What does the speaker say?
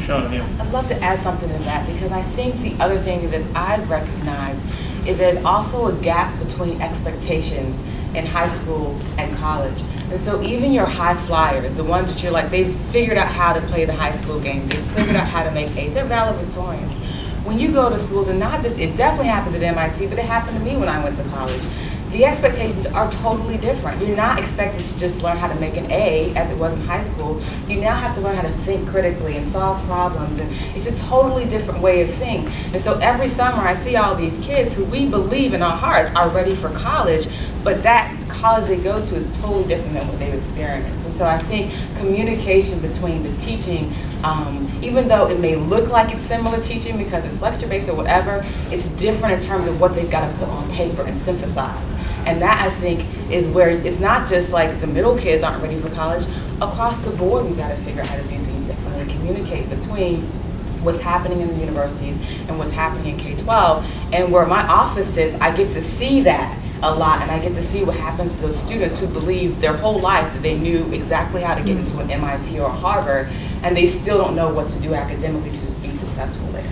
Shawna Young. I'd love to add something to that, because I think the other thing that I recognize is there's also a gap between expectations in high school and college. And so even your high flyers, the ones that you're like, they've figured out how to play the high school game, they've figured out how to make A's, they're valedictorians. When you go to schools, and not just, it definitely happens at MIT, but it happened to me when I went to college. The expectations are totally different. You're not expected to just learn how to make an A as it was in high school. You now have to learn how to think critically and solve problems, and it's a totally different way of thinking. And so every summer I see all these kids who we believe in our hearts are ready for college, but that college they go to is totally different than what they've experienced. And so I think communication between the teaching, even though it may look like it's similar teaching because it's lecture-based or whatever, it's different in terms of what they've got to put on paper and synthesize. And that, I think, is where it's not just like the middle kids aren't ready for college. Across the board, we've got to figure out how to do things differently and communicate between what's happening in the universities and what's happening in K-12. And where my office sits, I get to see that a lot, and I get to see what happens to those students who believe their whole life that they knew exactly how to get into an MIT or Harvard, and they still don't know what to do academically to be successful there.